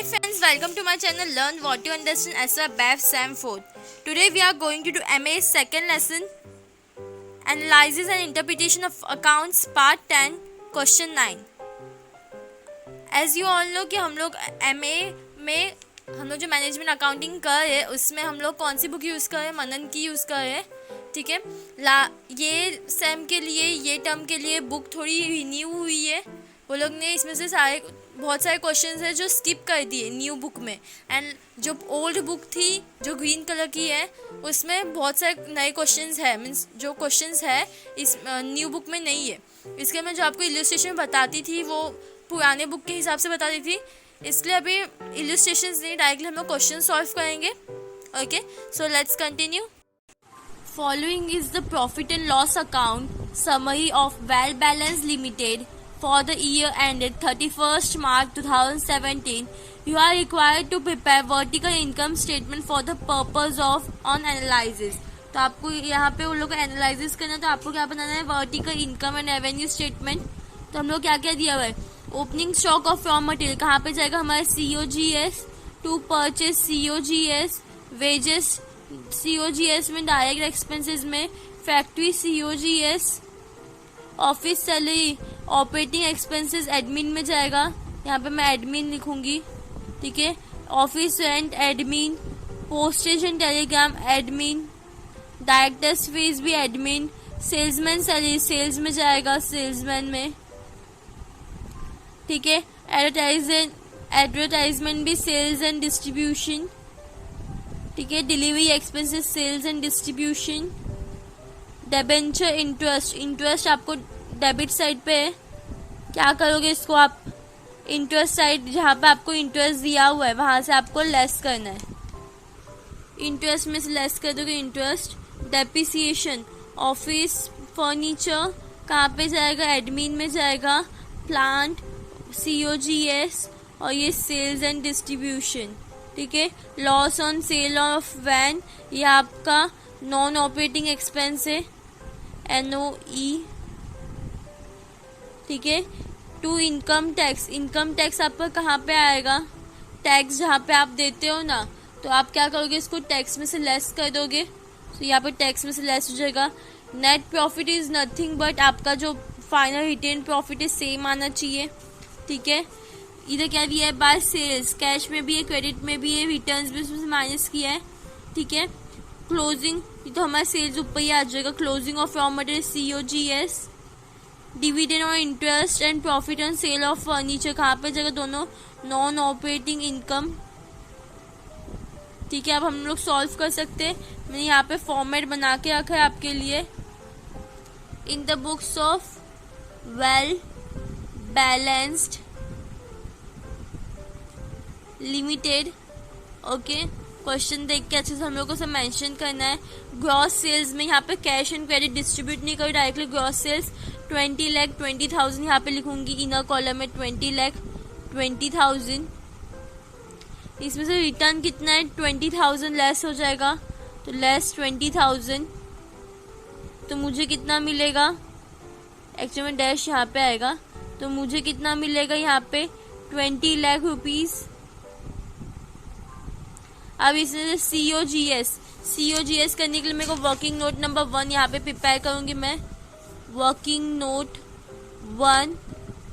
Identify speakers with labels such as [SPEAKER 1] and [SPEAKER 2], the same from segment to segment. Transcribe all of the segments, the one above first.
[SPEAKER 1] Hi friends, welcome to my channel Learn What You Understand as a BAF SAM 4th. Today we are going to do MA's second lesson, Analysis and Interpretation of Accounts Part 10, Question 9. As you all know कि हम लोग MA में हम लोग जो management accounting कर रहे हैं उसमें हम लोग कौन सी बुक यूज़ कर रहे हैं, मनन की यूज़ कर रहे हैं. ठीक है, ये सेम के लिए ये टर्म के लिए बुक थोड़ी रिन्यू हुई है. वो लोग ने इसमें से बहुत सारे क्वेश्चंस हैं जो स्किप कर दिए न्यू बुक में. एंड जो ओल्ड बुक थी जो ग्रीन कलर की है उसमें बहुत सारे नए क्वेश्चंस है. मीन्स जो क्वेश्चंस है इस न्यू बुक में नहीं है. इसके मैं जो आपको इलस्ट्रेशन बताती थी वो पुराने बुक के हिसाब से बताती थी, इसलिए अभी इलस्ट्रेशंस नहीं, डायरेक्टली हम लोग क्वेश्चन सॉल्व करेंगे. Okay, so let's continue. Following is the profit and loss account summary of Well Balance Limited for the year ended 31st March 2017. You are required to prepare vertical income statement for the purpose of on analysis. तो आपको यहाँ पे उन लोग को analysis करना, तो आपको क्या बनाना है, vertical income and revenue statement. तो हम लोग क्या क्या दिया हुआ है, opening stock of raw material कहाँ पे जाएगा, हमारे COGS, to purchase COGS, wages COGS में, डायरेक्ट एक्सपेंसेस में factory COGS, office salary, operating expenses admin में जाएगा. यहाँ पे मैं एडमिन लिखूंगी. ठीक है, office rent admin, postage and telegram admin, directors fees भी एडमिन, सेल्समैन सैलरी सेल्स में जाएगा, सेल्समैन में. ठीक है, एडवर्टाइजमेंट भी सेल्स एंड डिस्ट्रीब्यूशन. ठीक है, delivery expenses sales and distribution. Debenture interest आपको डेबिट साइड पे है. क्या करोगे, इसको आप इंटरेस्ट साइड जहाँ पे आपको इंटरेस्ट दिया हुआ है वहां से आपको लेस करना है. इंटरेस्ट में से लेस कर दोगे इंटरेस्ट. डेप्रिसिएशन ऑफिस फर्नीचर कहाँ पे जाएगा, एडमिन में जाएगा. प्लांट COGS और ये सेल्स एंड डिस्ट्रीब्यूशन. ठीक है, loss on sale of van ये आपका नॉन ऑपरेटिंग एक्सपेंस है, NOE. ठीक है, टू इनकम टैक्स आपका कहाँ पे आएगा, टैक्स जहाँ पे आप देते हो ना, तो आप क्या करोगे, इसको टैक्स में से लेस कर दोगे. तो यहाँ पे टैक्स में से लेस हो जाएगा. Net profit is nothing but आपका जो फाइनल रिटेन प्रॉफिट है सेम आना चाहिए. ठीक है, इधर क्या दिया है, बाय सेल्स, कैश में भी है क्रेडिट में भी है, रिटर्न्स भी उसमें माइनस किया है. ठीक है, क्लोजिंग तो हमारा सेल्स ऊपर ही आ जाएगा. Closing of raw material COGS. Dividend और interest and profit on sale of furniture कहाँ पे जाएगा, दोनों नॉन ऑपरेटिंग इनकम. ठीक है, अब हम लोग सॉल्व कर सकते हैं. मैंने यहाँ पे फॉर्मेट बना के रखा है आपके लिए. In the books of well balanced limited. Okay, question देख के अच्छे से हम लोग को सब मेंशन करना है. ग्रॉस सेल्स में यहाँ पे कैश एंड क्रेडिट डिस्ट्रीब्यूट नहीं करो, डायरेक्टली ग्रॉस सेल्स 20 लाख 20,000 यहाँ पे लिखूंगी. इनर कॉलम में 20 लाख 20,000. इसमें से रिटर्न कितना है, 20,000 लेस हो जाएगा, तो लेस 20,000. तो मुझे कितना मिलेगा, एक्चुअली में डैश यहाँ पे आएगा, तो मुझे कितना मिलेगा यहाँ पे 20 लाख रुपीज. अब इसमें COGS करने के लिए मेरे को वर्किंग नोट नंबर 1 यहाँ पे प्रिपेयर करूंगी मैं. वर्किंग नोट 1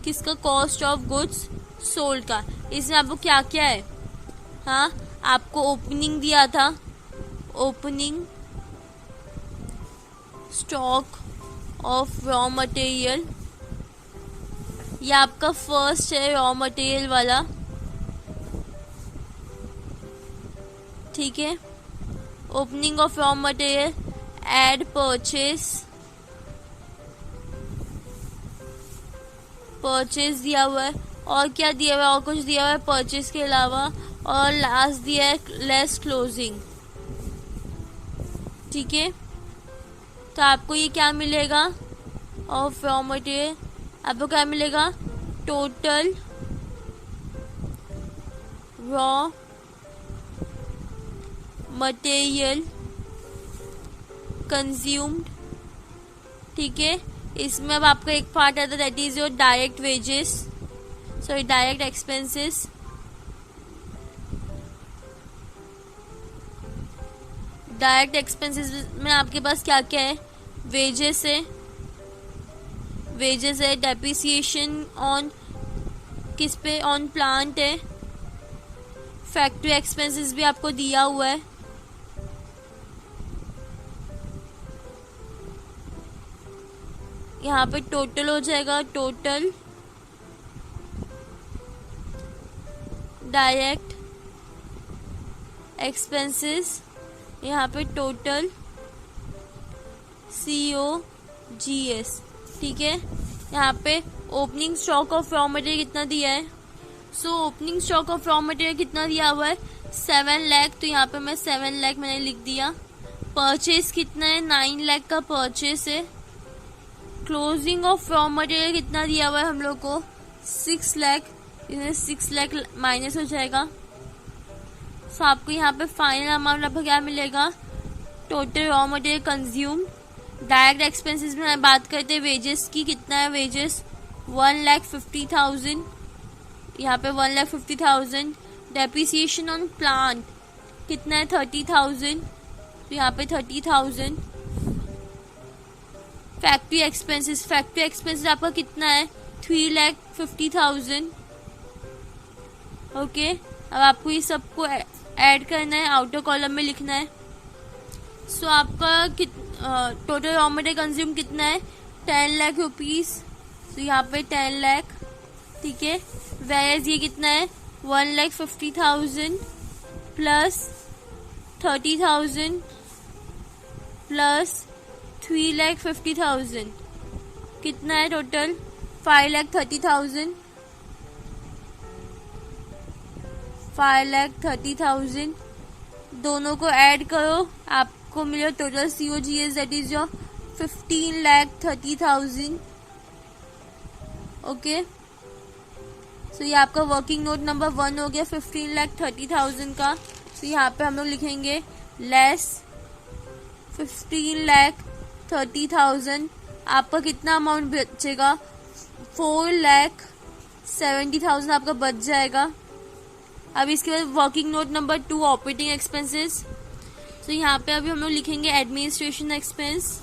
[SPEAKER 1] किसका, कॉस्ट ऑफ गुड्स सोल्ड का. इसमें आपको क्या क्या है, हाँ आपको ओपनिंग दिया था, opening stock of raw material, ये आपका फर्स्ट है रॉ मटेरियल वाला. ठीक है, opening of raw material, add purchase दिया हुआ है. और क्या दिया हुआ है, और कुछ दिया हुआ है परचेज के अलावा. और लास्ट दिया है लेस क्लोजिंग. ठीक है, तो आपको ये क्या मिलेगा, ऑफ रॉ मटेरियल आपको क्या मिलेगा, टोटल रॉ मटेरियल कंज्यूम्ड. ठीक है, इसमें अब आपका एक पार्ट आता है that is your direct wages, sorry direct expenses. Direct expenses में आपके पास क्या क्या है, वेजेस है, डेप्रिसिएशन ऑन किस पे, ऑन प्लांट है, फैक्ट्री एक्सपेंसेस भी आपको दिया हुआ है, यहाँ पे टोटल हो जाएगा, टोटल डायरेक्ट एक्सपेंसेस, यहाँ पे टोटल COGS, ठीक है। यहाँ पे opening stock of raw material कितना दिया है, so opening stock of raw material कितना दिया हुआ है 7 लाख, तो यहाँ पे मैं 7 लाख मैंने लिख दिया। परचेज कितना है, 9 लाख का परचेज है। क्लोजिंग ऑफ रॉ मटेरियल कितना दिया हुआ है हम लोग को 6 लाख, इसमें 6 लाख माइनस हो जाएगा। सो आपको यहाँ पे फाइनल अमाउंट आपको क्या मिलेगा, total raw material consume. Direct expenses में बात करते हैं वेजेस की, कितना है वेजेस 1,50,000, यहाँ पे 1,50,000। डेप्रिसिएशन ऑन प्लांट कितना है 30,000, तो यहाँ पे 30,000। फैक्ट्री एक्सपेंसेस आपका कितना है 3,50,000, ओके। अब आपको ये सबको ऐड करना है, आउटर कॉलम में लिखना है। सो आपका टोटल रॉ मटेरियल कंज्यूम कितना है 10 लाख रुपीज, तो यहाँ पे 10 लाख, ठीक है। वेयर ये कितना है 1,50,000 प्लस 30,000 प्लस 3,50,000, कितना है टोटल 5,30,000, 5,30,000। दोनों को ऐड करो, आपको मिलेगा total COGS, that is your 15,30,000, okay. So ये आपका वर्किंग नोट नंबर 1 हो गया 15,30,000 का। तो यहाँ पे हम लोग लिखेंगे लेस 15,30,000, आपका कितना अमाउंट बचेगा 4,70,000 आपका बच जाएगा। अब इसके बाद working note number 2 operating expenses. तो यहाँ पे अभी हम लोग लिखेंगे एडमिनिस्ट्रेशन एक्सपेंस।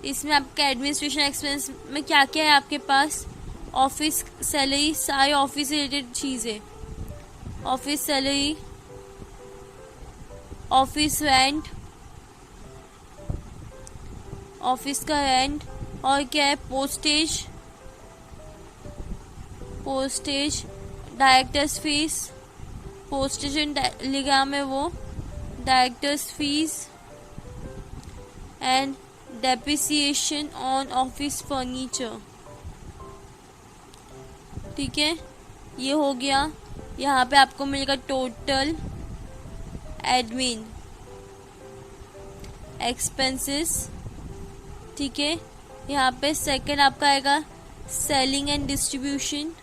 [SPEAKER 1] इसमें आपका एडमिनिस्ट्रेशन एक्सपेंस में क्या क्या है आपके पास, ऑफिस सैलरी, सारे ऑफिस से रिलेटेड चीज़ें, office salary, office rent, office का रेंट, और क्या है postage, directors fees, postage and लिखा में वो directors fees, and depreciation on office furniture, ठीक है। ये हो गया। यहाँ पे आपको मिलेगा टोटल एडमिन एक्सपेंसेस, ठीक है। यहाँ पे सेकंड आपका आएगा सेलिंग एंड डिस्ट्रीब्यूशन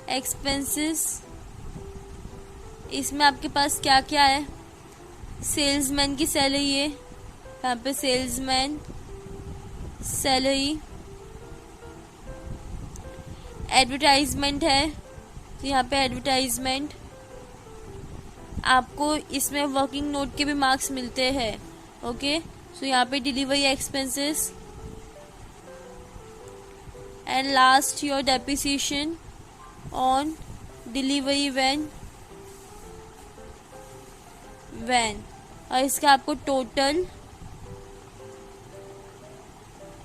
[SPEAKER 1] एक्सपेंसेस। इसमें आपके पास क्या क्या है, सेल्समैन की सैलरी है, यहाँ पे सेल्समैन सैलरी, एडवर्टाइजमेंट है, तो यहाँ पे एडवर्टाइजमेंट। आपको इसमें वर्किंग नोट के भी मार्क्स मिलते हैं, ओके। सो यहाँ पे delivery expenses, and last your depreciation on delivery van, और इसका आपको टोटल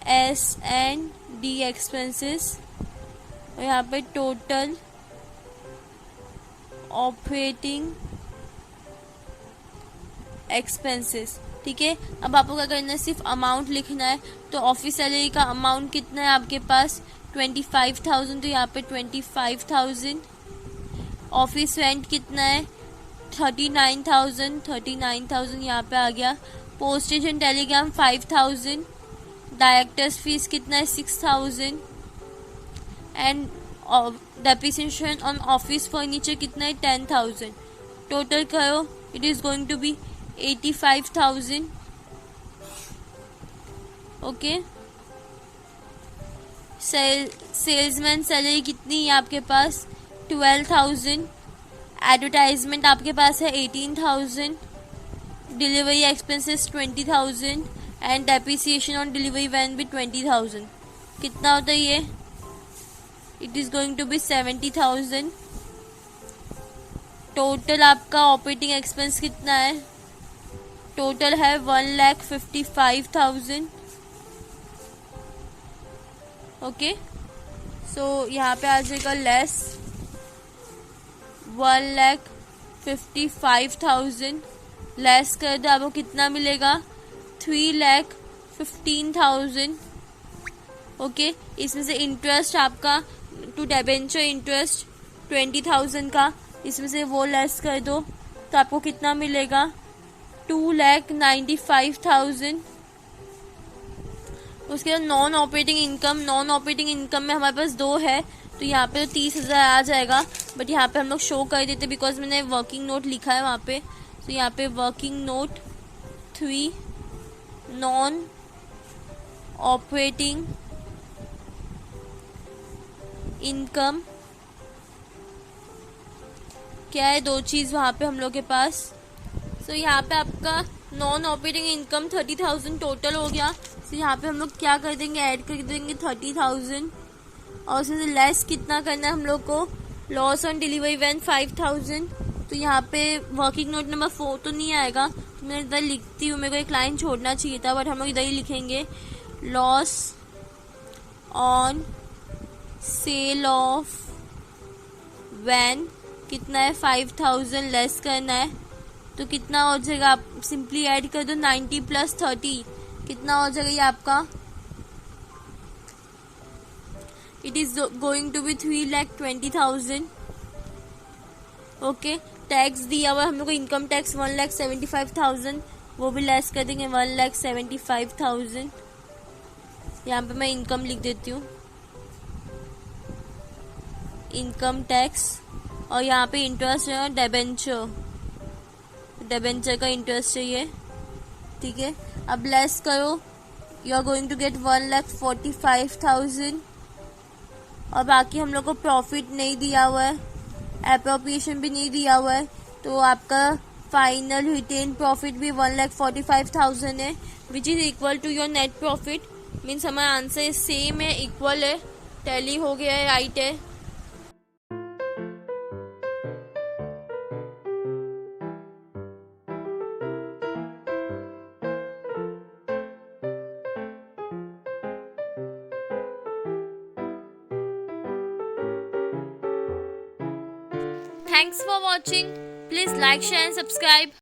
[SPEAKER 1] S&D एक्सपेंसेस, और यहाँ पे टोटल ऑपरेटिंग एक्सपेंसेस, ठीक है। अब आपको क्या करना है, सिर्फ अमाउंट लिखना है। तो ऑफिस सैलरी का अमाउंट कितना है आपके पास 25,000, तो यहाँ पे 25,000। ऑफिस रेंट कितना है 39,000 यहाँ पे आ गया। Postage and telegram 5,000। Directors fees कितना है 6,000। And depreciation on office furniture कितना है 10,000। टोटल करो, it is going to be 85,000, okay. Salesman salary कितनी है आपके पास 12,000, एडवर्टाइजमेंट आपके पास है 18,000, delivery expenses 20,000 and depreciation on delivery van भी 20,000। कितना होता है ये? It is going to be 70,000। Total आपका ऑपरेटिंग एक्सपेंस कितना है? टोटल है 1,55,000। ओके, सो यहाँ पे आ जाएगा लेस 1,55,000 लेस कर दो, आपको कितना मिलेगा? 3,15,000। ओके, इसमें से इंटरेस्ट आपका टू डिबेंचर इंटरेस्ट 20,000 का, इसमें से वो लेस कर दो तो आपको कितना मिलेगा? 2,95,000। उसके बाद नॉन ऑपरेटिंग इनकम में हमारे पास दो है, तो यहाँ पे तो 30,000 आ जाएगा, बट यहाँ पे हम लोग शो कर देते बिकॉज मैंने वर्किंग नोट लिखा है वहाँ पे। तो यहाँ पे working note 3 non operating income क्या है? दो चीज़ वहाँ पे हम लोग के पास। सो यहाँ पे आपका नॉन ऑपरेटिंग इनकम 30,000 टोटल हो गया। तो यहाँ पे हम लोग क्या कर देंगे? ऐड कर देंगे 30,000 और उसमें लेस कितना करना है हम लोग को? Loss on delivery van 5,000। तो यहाँ पे वर्किंग नोट नंबर 4 तो नहीं आएगा, तो मैं इधर लिखती हूँ, मेरे को एक लाइन छोड़ना चाहिए था, बट हम लोग इधर ही लिखेंगे loss on sale of van कितना है? 5,000 लेस करना है, तो कितना हो जाएगा? आप सिंपली ऐड कर दो 90 + 30, कितना हो जाएगा ये आपका? It is going to be 3,20,000। Okay, tax दिया हुआ हम लोग को इनकम टैक्स 1,75,000, वो भी लेस कर देंगे 1,75,000। यहाँ पे मैं इनकम लिख देती हूँ, इनकम टैक्स, और यहाँ पे इंटरेस्ट है डेबेंचर का इंटरेस्ट चाहिए, ठीक है। अब लेस करो, you are going to get 1,45,000। और बाकी हम लोग को प्रॉफिट नहीं दिया हुआ है, एप्रोप्रिएशन भी नहीं दिया हुआ है, तो आपका फाइनल रिटेन प्रॉफिट भी 1,45,000 है, which is equal to your net profit. Means हमारा आंसर सेम है, इक्वल है, टैली हो गया है, राइट है। Thanks for watching. Please like, share and subscribe.